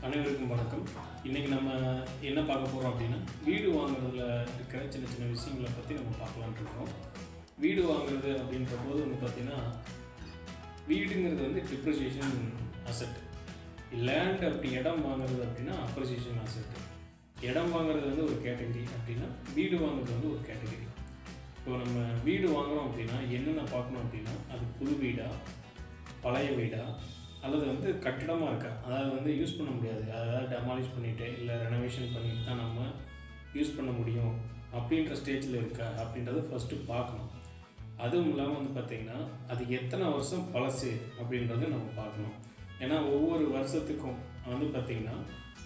அனைவருக்கும் வணக்கம். இன்றைக்கி நம்ம என்ன பார்க்க போகிறோம் அப்படின்னா, வீடு வாங்குறதுல இருக்கிற சின்ன சின்ன விஷயங்களை பற்றி நம்ம பார்க்கலான்ட்டு இருக்கோம். வீடு வாங்குறது அப்படின்ற போது வந்து பார்த்திங்கன்னா, வீடுங்கிறது வந்து டிப்ரிசியேஷன் அசெட். லேண்ட் அப்படி இடம் வாங்குறது அப்படின்னா அப்ரிசியேஷன் அசெட். இடம் வாங்குறது வந்து ஒரு கேட்டகரி அப்படின்னா, வீடு வாங்குறது வந்து ஒரு கேட்டகரி. இப்போ நம்ம வீடு வாங்குகிறோம் அப்படின்னா என்னென்ன பார்க்கணும் அப்படின்னா, அது புது வீடா, பழைய வீடா, அல்லது வந்து கட்டிடமாக இருக்கா, அதாவது வந்து யூஸ் பண்ண முடியாது, அதாவது டெமாலிஷ் பண்ணிவிட்டு இல்லை ரெனோவேஷன் பண்ணிட்டு தான் நம்ம யூஸ் பண்ண முடியும் அப்படின்ற ஸ்டேஜில் இருக்கா அப்படின்றத ஃபஸ்ட்டு பார்க்கணும். அதுவும் இல்லாமல் வந்து பார்த்திங்கன்னா, அது எத்தனை வருஷம் பழசு அப்படின்றத நம்ம பார்க்கணும். ஏன்னா ஒவ்வொரு வருஷத்துக்கும் வந்து பார்த்திங்கன்னா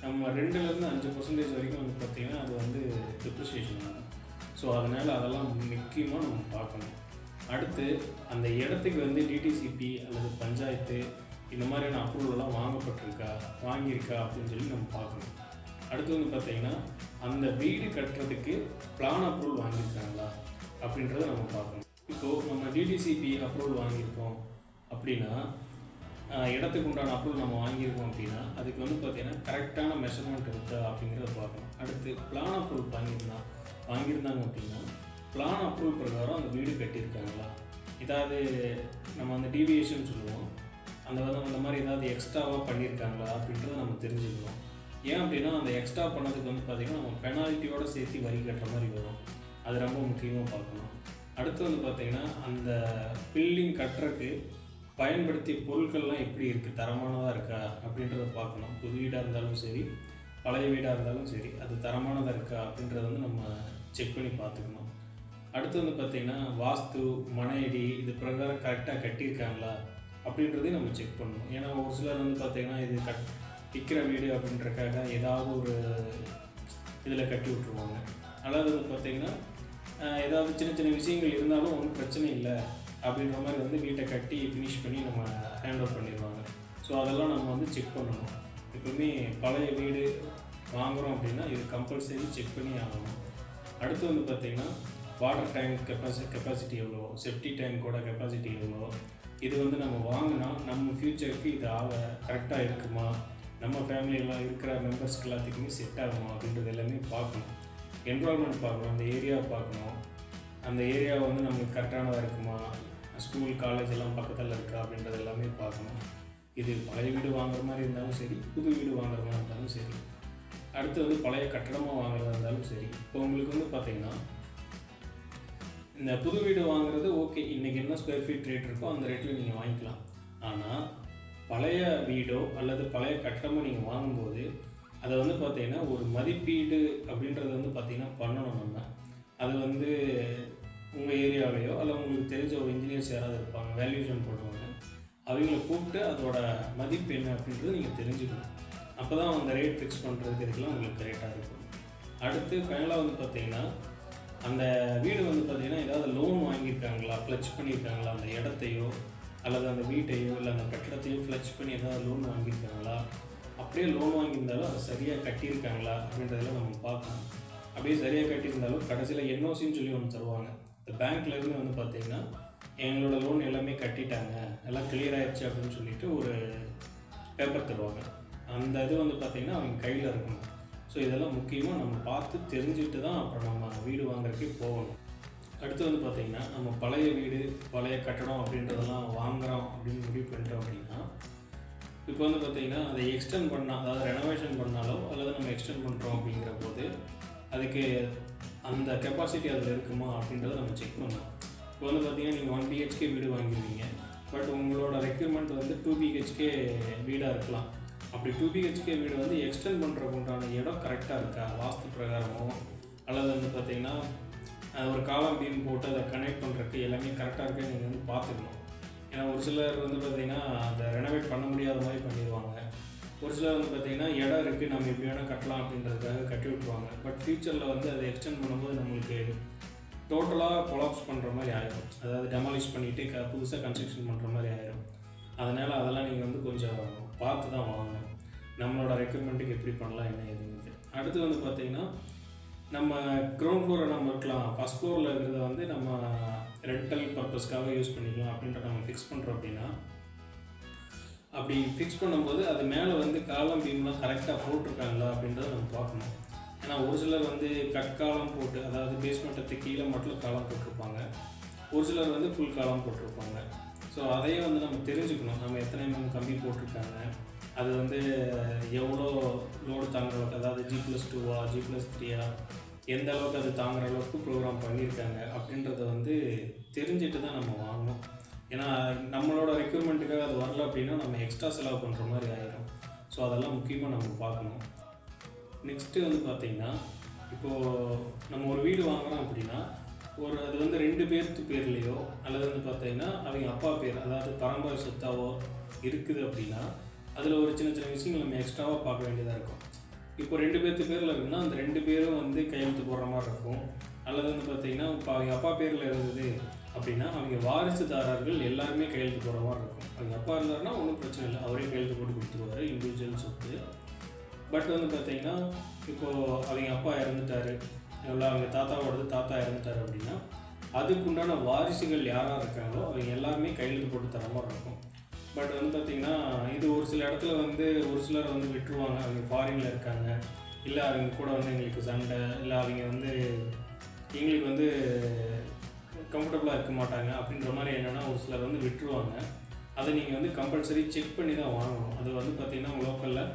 நம்ம 2லேருந்து 5% வரைக்கும் வந்து பார்த்திங்கன்னா அது வந்து டிப்ரிசியேஷன் ஆகும். ஸோ அதனால் அதெல்லாம் முக்கியமாக நம்ம பார்க்கணும். அடுத்து அந்த இடத்துக்கு வந்து டிடிசிபி அல்லது பஞ்சாயத்து இந்த மாதிரியான அப்ரூவல்லாம் வாங்கியிருக்கா அப்படின்னு சொல்லி நம்ம பார்க்கணும். அடுத்து வந்து பார்த்திங்கன்னா, அந்த வீடு கட்டுறதுக்கு பிளான் அப்ரூவல் வாங்கியிருக்காங்களா அப்படின்றத நம்ம பார்க்கணும். இப்போது நம்ம டிடிசிபி அப்ரூவல் வாங்கியிருக்கோம் அப்படின்னா, இடத்துக்கு உண்டான அப்ரூவல் நம்ம வாங்கியிருக்கோம் அப்படின்னா, அதுக்கு வந்து பார்த்திங்கன்னா கரெக்டான மெஷர்மெண்ட் இருக்கா அப்படிங்கிறத பார்க்கணும். அடுத்து பிளான் அப்ரூவல் வாங்கியிருந்தாங்க அப்படின்னா, பிளான் அப்ரூவல் பிரகாரம் அந்த வீடு கட்டியிருக்காங்களா, ஏதாவது நம்ம அந்த டீவியேஷன் சொல்லுவோம், அந்த மாதிரி ஏதாவது எக்ஸ்ட்ராவாக பண்ணியிருக்காங்களா அப்படின்றத நம்ம தெரிஞ்சுக்கணும். ஏன் அப்படின்னா, அந்த எக்ஸ்ட்ரா பண்ணதுக்கு வந்து பார்த்திங்கன்னா நம்ம பெனால்ட்டியோடு சேர்த்து வரி கட்டுற மாதிரி வரும். அது ரொம்ப முக்கியமாக பார்க்கணும். அடுத்து வந்து பார்த்திங்கன்னா, அந்த பில்டிங் கட்டுறதுக்கு பயன்படுத்திய பொருட்கள்லாம் எப்படி இருக்குது, தரமானதாக இருக்கா அப்படின்றத பார்க்கணும். புது வீடாக இருந்தாலும் சரி, பழைய வீடாக இருந்தாலும் சரி, அது தரமானதாக இருக்கா அப்படின்றத வந்து நம்ம செக் பண்ணி பார்த்துக்கணும். அடுத்து வந்து பார்த்திங்கன்னா, வாஸ்து, மனையடி இது பிரகாரம் கரெக்டாக கட்டியிருக்காங்களா அப்படின்றதையும் நம்ம செக் பண்ணணும். ஏன்னா ஒரு சிலர் வந்து பார்த்திங்கன்னா, இது விற்கிற வீடு அப்படின்றக்காக ஏதாவது ஒரு இதில் கட்டி விட்ருவாங்க. அதாவது வந்து பார்த்திங்கன்னா, ஏதாவது சின்ன சின்ன விஷயங்கள் இருந்தாலும் ஒன்றும் பிரச்சனை இல்லை அப்படின்ற மாதிரி வந்து வீட்டை கட்டி ஃபினிஷ் பண்ணி நம்ம ஹேண்ட் ஓவர் பண்ணிடுவாங்க. ஸோ அதெல்லாம் நம்ம வந்து செக் பண்ணணும். எப்பவுமே பழைய வீடு வாங்குகிறோம் அப்படின்னா இது கம்பல்சரி செக் பண்ணி ஆகணும். அடுத்து வந்து பார்த்திங்கன்னா, வாட்டர் டேங்க் கெப்பாசிட்டி எவ்வளோ, செப்டி டேங்கோட கெப்பாசிட்டி எவ்வளோ, இது வந்து நம்ம வாங்கினா நம்ம ஃப்யூச்சருக்கு இது கரெக்டாக இருக்குமா, நம்ம ஃபேமிலியெல்லாம் இருக்கிற மெம்பர்ஸ்க்கு எல்லாத்துக்குமே செட் ஆகுமா அப்படின்றது எல்லாமே பார்க்கணும். என்விரான்மெண்ட் பார்க்கணும், அந்த ஏரியா பார்க்கணும், அந்த ஏரியா வந்து நம்மளுக்கு கரெக்டானதாக இருக்குமா, ஸ்கூல் காலேஜ் எல்லாம் பக்கத்தில் இருக்கா அப்படின்றது எல்லாமே பார்க்கணும். இது பழைய வீடு வாங்குற மாதிரி இருந்தாலும் சரி, புது வீடு வாங்குற மாதிரி இருந்தாலும் சரி, அடுத்து வந்து பழைய கட்டடமாக வாங்குறதா இருந்தாலும் சரி. இப்போ உங்களுக்கு வந்து பார்த்திங்கன்னா, இந்த புது வீடு வாங்குறது ஓகே, இன்றைக்கி என்ன ஸ்கொயர் ஃபீட் ரேட் இருக்கோ அந்த ரேட்டில் நீங்கள் வாங்கிக்கலாம். ஆனால் பழைய வீடோ அல்லது பழைய கட்டடமோ நீங்கள் வாங்கும்போது அதை வந்து பார்த்திங்கன்னா ஒரு மதிப்பீடு அப்படின்றது வந்து பார்த்திங்கன்னா பண்ணணும். நம்ம அது வந்து உங்கள் ஏரியாவிலையோ அல்ல உங்களுக்கு தெரிஞ்ச ஒரு இன்ஜினியர்ஸ் யாராவது இருப்பாங்க, வேல்யூஷன் போடுவாங்க, அவங்கள கூப்பிட்டு அதோட மதிப்பு என்ன அப்படின்றது நீங்கள் தெரிஞ்சுக்கணும். அப்போ தான் அந்த ரேட் ஃபிக்ஸ் பண்ணுறதுக்கு இதுக்கெல்லாம் உங்களுக்கு கரெக்டாக இருக்கும். அடுத்து ஃபைனலாக வந்து பார்த்திங்கன்னா, அந்த வீடு வந்து பார்த்திங்கன்னா ஏதாவது லோன் வாங்கியிருக்காங்களா, ஃப்ளெச் பண்ணியிருக்காங்களா, அந்த இடத்தையோ அல்லது அந்த வீட்டையோ இல்லை அந்த கட்டிடத்தையோ ஃப்ளெச் பண்ணி ஏதாவது லோன் வாங்கியிருக்காங்களா, அப்படியே லோன் வாங்கியிருந்தாலும் அதை சரியாக கட்டியிருக்காங்களா அப்படின்றதெல்லாம் நம்ம பார்க்கணும். அப்படியே சரியாக கட்டியிருந்தாலும் கடைசியில் என்ஓசின்னு சொல்லி ஒன்று தருவாங்க. இந்த பேங்க்லேருந்து வந்து பார்த்திங்கன்னா, எங்களோட லோன் எல்லாமே கட்டிட்டாங்க, எல்லாம் கிளியர் ஆகிடுச்சு அப்படின்னு சொல்லிட்டு ஒரு பேப்பர் தருவாங்க. அந்த இது வந்து பார்த்திங்கன்னா அவங்க கையில் இருக்கணும். ஸோ இதெல்லாம் முக்கியமாக நம்ம பார்த்து தெரிஞ்சுட்டு தான் அப்புறம் நம்ம வீடு வாங்குறதுக்கே போகணும். அடுத்து வந்து பார்த்திங்கன்னா, நம்ம பழைய வீடு பழைய கட்டடம் அப்படின்றதெல்லாம் வாங்குகிறோம் அப்படின்னு முடிவு பண்ணிட்டோம் அப்படின்னா, இப்போ வந்து பார்த்திங்கன்னா அதை எக்ஸ்டெண்ட் பண்ணால், அதாவது ரெனோவேஷன் பண்ணாலோ அல்லது நம்ம எக்ஸ்டெண்ட் பண்ணுறோம் அப்படிங்கிற போது அதுக்கு அந்த கெப்பாசிட்டி அதில் இருக்குமா அப்படின்றத நம்ம செக் பண்ணணும். இப்போ வந்து பார்த்திங்கன்னா, நீங்கள் 1 BHK வீடு வாங்கிடுவீங்க, பட் உங்களோட ரெக்யூர்மெண்ட் வந்து 2 BHK வீடாக இருக்கலாம். அப்படி 2 BHK வீடு வந்து எக்ஸ்டெண்ட் பண்ணுறதுக்கு உண்டான இடம் கரெக்டாக இருக்கா, வாஸ்து பிரகாரமோ அல்லது வந்து பார்த்திங்கன்னா ஒரு காலம் பீம் போட்டு அதை கனெக்ட் பண்ணுறதுக்கு எல்லாமே கரெக்டாக இருக்கா நீங்கள் வந்து பார்த்துக்கணும். ஏன்னா ஒரு சிலர் வந்து பார்த்திங்கன்னா அதை ரெனோவேட் பண்ண முடியாத மாதிரி பண்ணிடுவாங்க. ஒரு சிலர் வந்து பார்த்திங்கன்னா இடம் இருக்குது, நம்ம எப்படி வேணால் கட்டலாம் அப்படின்றதுக்காக கட்டி விட்டுருவாங்க. பட் ஃப்யூச்சரில் வந்து அதை எக்ஸ்டெண்ட் பண்ணும்போது நம்மளுக்கு டோட்டலாக கொலாப்ஸ் பண்ணுற மாதிரி ஆயிடும், அதாவது டெமாலிஷ் பண்ணிவிட்டு புதுசாக கன்ஸ்ட்ரக்ஷன் பண்ணுற மாதிரி ஆயிடும். அதனால் அதெல்லாம் நீங்கள் வந்து கொஞ்சம் பார்த்து தான் வாங்கணும், நம்மளோட ரெக்யூர்மெண்ட்டுக்கு எப்படி பண்ணலாம் என்ன ஏதுங்கிறது. அடுத்து வந்து பார்த்திங்கன்னா, நம்ம கிரவுண்ட் ஃப்ளோரில் நம்ம இருக்கலாம், ஃபஸ்ட் ஃப்ளோரில் இருக்கிறத வந்து நம்ம ரெண்டல் பர்பஸ்க்காக யூஸ் பண்ணிக்கலாம் அப்படின்ற நம்ம ஃபிக்ஸ் பண்ணுறோம் அப்படின்னா, அப்படி ஃபிக்ஸ் பண்ணும்போது அது மேலே வந்து காலம் பீம்லாம் கரெக்டாக போட்டிருக்காங்களா அப்படின்றத நம்ம பார்க்கணும். ஏன்னா ஒரு சிலர் வந்து கட்காலம் போட்டு, அதாவது பேஸ்மெண்ட்டத்துக்கு கீழே மட்டும் காலம் போட்டிருப்பாங்க, ஒரு சிலர் வந்து ஃபுல் காலம் போட்டிருப்பாங்க. ஸோ அதையே வந்து நம்ம தெரிஞ்சுக்கணும், நம்ம எத்தனை கம்பி போட்டிருக்காங்க, அது வந்து எவ்வளோ லோடு தாங்குற அளவுக்கு, அதாவது G+2 G+3 எந்த அளவுக்கு அது தாங்குற அளவுக்கு ப்ரோக்ராம் பண்ணியிருக்காங்க அப்படின்றத வந்து தெரிஞ்சுட்டு தான் நம்ம வாங்கணும். ஏன்னா நம்மளோட ரெக்யூர்மெண்ட்டுக்காக அது வரல அப்படின்னா நம்ம எக்ஸ்ட்ரா செலவு பண்ணுற மாதிரி ஆகிடும். ஸோ அதெல்லாம் முக்கியமாக நம்ம பார்க்கணும். நெக்ஸ்ட்டு வந்து பார்த்திங்கன்னா, இப்போது நம்ம ஒரு வீடு வாங்குகிறோம் அப்படின்னா அது வந்து 2 பேர்த்து பேர்லேயோ அல்லது வந்து பார்த்திங்கன்னா அவங்க அப்பா பேர், அதாவது பரம்பரை சொத்தாவோ இருக்குது அப்படின்னா அதில் ஒரு சின்ன சின்ன விஷயங்கள் நம்ம எக்ஸ்ட்ராவாக பார்க்க வேண்டியதாக இருக்கும். இப்போ 2 பேர்த்து பேரில் இருக்குன்னா அந்த 2 பேரும் வந்து கையெழுத்து போடுற மாதிரி இருக்கும். அல்லது வந்து பார்த்திங்கன்னா இப்போ அவங்க அப்பா பேரில் இருந்தது அப்படின்னா அவங்க வாரிசுதாரர்கள் எல்லாருமே கையெழுத்து போடுற மாதிரி இருக்கும். அவங்க அப்பா இருந்தாருன்னா ஒன்றும் பிரச்சனை இல்லை, அவரே கையெழுத்து போட்டு கொடுத்துருவாரு, இண்டிவிஜுவல் சொத்து. பட் வந்து பார்த்திங்கன்னா இப்போது அவங்க அப்பா இறந்துட்டார், இல்லை அவங்க தாத்தா இறந்துட்டார் அப்படின்னா அதுக்குண்டான வாரிசுகள் யாராக இருக்காங்களோ அவங்க எல்லாருமே கையெழுத்து போட்டு தர மாதிரி இருக்கும். பட் வந்து பார்த்திங்கன்னா இது ஒரு சில இடத்துல வந்து ஒரு சிலர் வந்து விட்டுருவாங்க, அவங்க ஃபாரினில் இருக்காங்க, இல்லை அவங்க கூட வந்து எங்களுக்கு சண்டை, இல்லை அவங்க வந்து எங்களுக்கு வந்து கம்ஃபர்டபுளாக இருக்க மாட்டாங்க அப்படின்ற மாதிரி என்னென்னா ஒரு சிலர் வந்து விட்டுருவாங்க. அதை நீங்கள் வந்து கம்பல்சரி செக் பண்ணி தான் வாங்கணும். அது வந்து பார்த்திங்கன்னா லோக்கலில்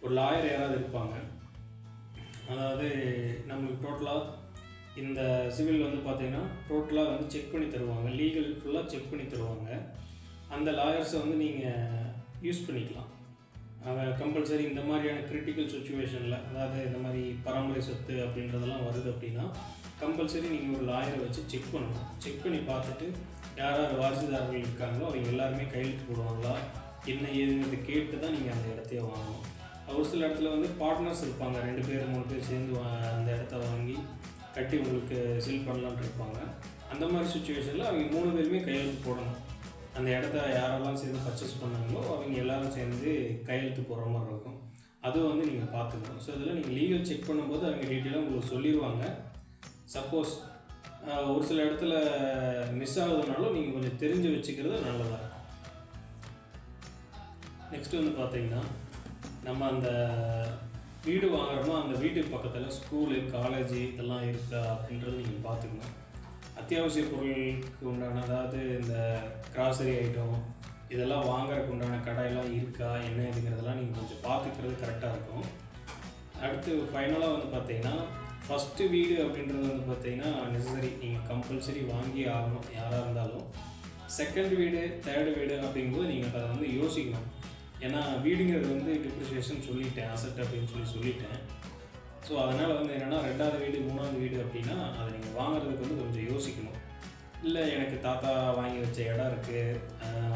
ஒரு லாயர் யாராவது இருப்பாங்க, அதாவது நம்மளுக்கு டோட்டலாக இந்த சிவில் வந்து பார்த்திங்கன்னா டோட்டலாக வந்து செக் பண்ணி தருவாங்க, லீகல் ஃபுல்லாக செக் பண்ணி தருவாங்க. அந்த லாயர்ஸை வந்து நீங்கள் யூஸ் பண்ணிக்கலாம். கம்பல்சரி இந்த மாதிரியான கிரிட்டிக்கல் சுச்சுவேஷனில், அதாவது இந்த மாதிரி பரம்பரை சொத்து அப்படின்றதெல்லாம் வருது அப்படின்னா கம்பல்சரி நீங்கள் ஒரு லாயரை வச்சு செக் பண்ணணும். செக் பண்ணி பார்த்துட்டு யார் வாரிசுதாரர்கள் இருக்காங்களோ அவங்க எல்லாருமே கையெழுத்து போடுவாங்களா என்ன ஏதுங்கிறது கேட்டு தான் நீங்கள் அந்த இடத்தையே வாங்கணும். ஒரு சில இடத்துல வந்து பார்ட்னர்ஸ் இருப்பாங்க, 2 பேர் 3 பேர் சேர்ந்து அந்த இடத்த வாங்கி கட்டி உங்களுக்கு செல் பண்ணலான்னு இருப்பாங்க. அந்த மாதிரி சுச்சுவேஷனில் அவங்க 3 பேருமே கையெழுத்து போடணும். அந்த இடத்த யாரெல்லாம் சேர்ந்து பர்ச்சேஸ் பண்ணாங்களோ அவங்க எல்லோரும் சேர்ந்து கையெழுத்து போடுற மாதிரி இருக்கும். அதுவும் வந்து நீங்கள் பார்த்துக்கணும். ஸோ இதில் நீங்கள் லீகல் செக் பண்ணும்போது அவங்க டீட்டெயிலாக உங்களுக்கு சொல்லிடுவாங்க. சப்போஸ் ஒரு சில இடத்துல மிஸ் ஆகுதுனாலும் நீங்கள் கொஞ்சம் தெரிஞ்சு வச்சுக்கிறது நல்லதாக இருக்கும். நெக்ஸ்ட்டு வந்து பார்த்திங்கன்னா, நம்ம அந்த வீடு வாங்குறோமோ அந்த வீட்டுக்கு பக்கத்தில் ஸ்கூலு, காலேஜு இதெல்லாம் இருக்கா அப்படின்றது நீங்கள் பார்த்துக்கணும். அத்தியாவசிய பொருளுக்கு உண்டான, அதாவது இந்த கிராசரி ஐட்டம் இதெல்லாம் வாங்குறதுக்கு உண்டான கடையெல்லாம் இருக்கா என்ன இதுங்கிறதெல்லாம் நீங்கள் கொஞ்சம் பார்த்துக்கிறது கரெக்டாக இருக்கும். அடுத்து ஃபைனலாக வந்து பார்த்திங்கன்னா, ஃபஸ்ட்டு வீடு அப்படின்றது வந்து பார்த்திங்கன்னா நெசசரி, நீங்கள் கம்பல்சரி வாங்கி ஆகணும் யாராக இருந்தாலும். செகண்ட் வீடு, தேர்டு வீடு அப்படிங்கும்போது நீங்கள் அதை வந்து யோசிக்கணும். ஏன்னா வீடுங்கிறது வந்து டிப்ரிசியேஷன் சொல்லிட்டேன், அசட் அப்படின்னு சொல்லிட்டேன். ஸோ அதனால் வந்து என்னென்னா 2வது வீடு 3வது வீடு அப்படின்னா அதை நீங்கள் வாங்குறதுக்கு வந்து கொஞ்சம் யோசிக்கணும். இல்லை எனக்கு தாத்தா வாங்கி வச்ச இடம் இருக்குது,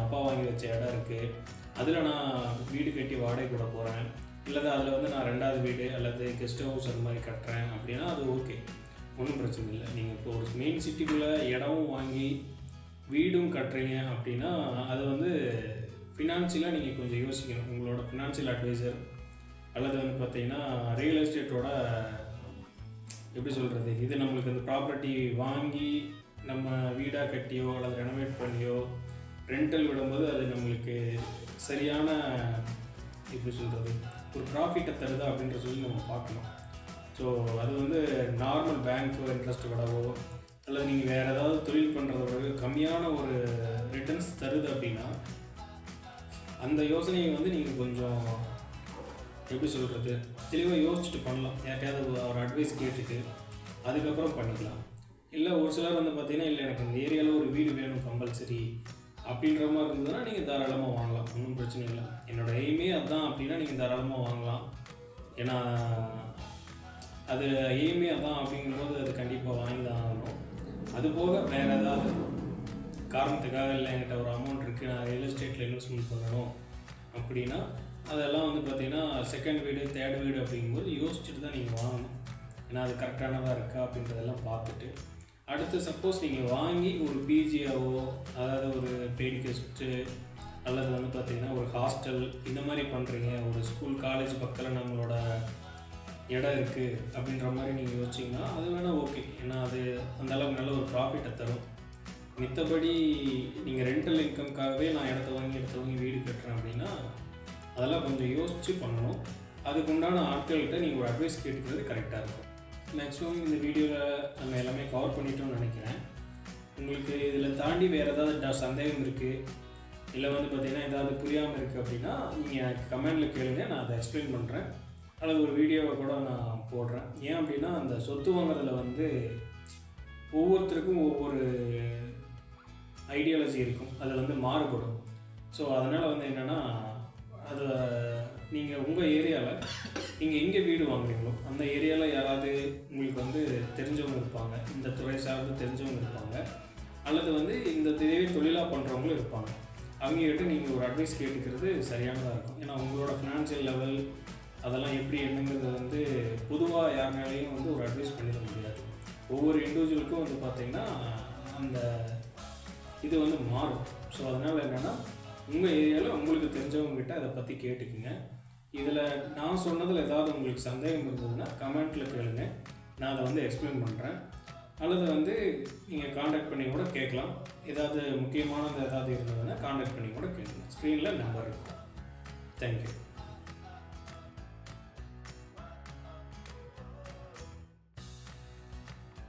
அப்பா வாங்கி வச்ச இடம் இருக்குது, அதில் நான் வீடு கட்டி வாடகை கூட போகிறேன், இல்லை அதில் வந்து நான் 2வது வீடு அல்லது கெஸ்ட் ஹவுஸ் அந்த மாதிரி கட்டுறேன் அப்படின்னா அது ஓகே, ஒன்றும் பிரச்சனை இல்லை. நீங்கள் இப்போ ஒரு மெயின் சிட்டிக்குள்ளே இடமும் வாங்கி வீடும் கட்டுறீங்க அப்படின்னா அது வந்து ஃபினான்ஷியலாக நீங்கள் கொஞ்சம் யோசிக்கணும். உங்களோட ஃபினான்ஷியல் அட்வைசர் அல்லது வந்து பார்த்திங்கன்னா ரியல் எஸ்டேட்டோட எப்படி சொல்கிறது, இது நம்மளுக்கு அந்த ப்ராப்பர்ட்டி வாங்கி நம்ம வீடாக கட்டியோ அல்லது ரெனோவேட் பண்ணியோ ரெண்டல் விடும்போது அது நம்மளுக்கு சரியான எப்படி சொல்கிறது ஒரு ப்ராஃபிட்டை தருதா அப்படின்ற சொல்லி நம்ம பார்க்கணும். ஸோ அது வந்து நார்மல் பேங்க்கோ இன்ட்ரெஸ்ட் விடவோ அல்லது நீங்கள் வேறு ஏதாவது தொழில் பண்ணுறதோட கம்மியான ஒரு ரிட்டர்ன்ஸ் தருது அப்படின்னா அந்த யோசனையை வந்து நீங்கள் கொஞ்சம் எப்படி சொல்கிறது தெளிவாக யோசிச்சுட்டு பண்ணலாம். யார்ட்டையாவது ஒரு அட்வைஸ் கேட்டுட்டு அதுக்கப்புறம் பண்ணிக்கலாம். இல்லை ஒரு சிலர் வந்து பார்த்திங்கன்னா இல்லை எனக்கு இந்த ஏரியாவில் ஒரு வீடு வேணும் கம்பல்சரி அப்படின்ற மாதிரி இருந்ததுன்னா நீங்கள் தாராளமாக வாங்கலாம், ஒன்றும் பிரச்சனை இல்லை. என்னோடய எய்மே அதுதான் அப்படின்னா நீங்கள் தாராளமாக வாங்கலாம். ஏன்னா அது எய்மே அதான் அப்படிங்கும்போது அது கண்டிப்பாக வாங்கி தான் ஆகணும். அதுபோக வேறு ஏதாவது காரணத்துக்காக இல்லை என்கிட்ட ஒரு அமௌண்ட் இருக்குது, நான் ரியல் எஸ்டேட்டில் இன்வெஸ்ட்மெண்ட் பண்ணணும் அப்படின்னா அதெல்லாம் வந்து பார்த்திங்கன்னா செகண்ட் வீடு தேர்ட் வீடு அப்படிங்கும்போது யோசிச்சுட்டு தான் நீங்கள் வாங்கணும். ஏன்னா அது கரெக்டானதாக இருக்கா அப்படின்றதெல்லாம் பார்த்துட்டு அடுத்து சப்போஸ் நீங்கள் வாங்கி ஒரு பிஜியாவோ அதாவது ஒரு பெய்டு கெஸ்ட்டு அல்லது வந்து பார்த்திங்கன்னா ஒரு ஹாஸ்டல் இந்த மாதிரி பண்ணுறீங்க, ஒரு ஸ்கூல் காலேஜ் பக்கத்தில் நம்மளோட இடம் இருக்குது அப்படின்ற மாதிரி நீங்கள் யோசிச்சிங்கன்னா அது வேணால் ஓகே. ஏன்னா அது அந்தளவுக்கு நல்ல ஒரு ப்ராஃபிட்டை தரும். மித்தபடி நீங்கள் ரெண்டல் இன்கம்காகவே நான் இடத்த வாங்கி வீடு கட்டுறேன் அப்படின்னா அதெல்லாம் கொஞ்சம் யோசித்து பண்ணணும். அதுக்குண்டான ஆட்கள்கிட்ட நீங்கள் ஒரு அட்வைஸ் கேட்டுக்கிறது கரெக்டாக இருக்கும். மேக்ஸிமம் இந்த வீடியோவில் நம்ம எல்லாமே கவர் பண்ணிட்டோம்னு நினைக்கிறேன். உங்களுக்கு இதில் தாண்டி வேறு ஏதாவது சந்தேகம் இருக்குது, இல்லை பார்த்திங்கன்னா ஏதாவது புரியாமல் இருக்குது அப்படின்னா நீங்கள் கமெண்டில் கேளுங்க, நான் அதை எக்ஸ்பிளைன் பண்ணுறேன். அல்லது ஒரு வீடியோவை கூட நான் போடுறேன். ஏன் அப்படின்னா அந்த சொத்து வாங்குறதுல ஒவ்வொருத்தருக்கும் ஒவ்வொரு ஐடியாலஜி இருக்கும், அது மாறுபடும். ஸோ அதனால் என்னென்னா அதை நீங்கள் உங்கள் ஏரியாவில் நீங்கள் எங்கே வீடு வாங்குறீங்களோ அந்த ஏரியாவில் யாராவது உங்களுக்கு தெரிஞ்சவங்க இருப்பாங்க, இந்த துறை சார்ந்து தெரிஞ்சவங்க இருப்பாங்க, அல்லது இந்த இதுவே தொழிலாக பண்ணுறவங்களும் இருப்பாங்க. அவங்ககிட்ட நீங்கள் ஒரு அட்வைஸ் கேட்டுக்கிறது சரியானதாக இருக்கும். ஏன்னா உங்களோட ஃபினான்ஷியல் லெவல் அதெல்லாம் எப்படி என்னங்கிறது பொதுவாக யாருனாலையும் ஒரு அட்வைஸ் பண்ணிட முடியாது. ஒவ்வொரு இண்டிவிஜுவலுக்கும் பார்த்திங்கன்னா அந்த இது மாறும். ஸோ அதனால் என்னென்னா உங்கள் ஏரியாவில் உங்களுக்கு தெரிஞ்சவங்ககிட்ட அதை பற்றி கேட்டுக்குங்க. இதில் நான் சொன்னதில் ஏதாவது உங்களுக்கு சந்தேகம் இருந்ததுன்னா கமெண்ட்டில் கேளுங்க, நான் அதை எக்ஸ்பிளைன் பண்ணுறேன். அல்லது நீங்கள் காண்டாக்ட் பண்ணி கூட கேட்கலாம். ஏதாவது முக்கியமானது ஏதாவது இருந்ததுன்னா காண்டாக்ட் பண்ணி கூட கேட்கலாம். ஸ்க்ரீனில் நம்பர் இருக்கும். தேங்க்யூ.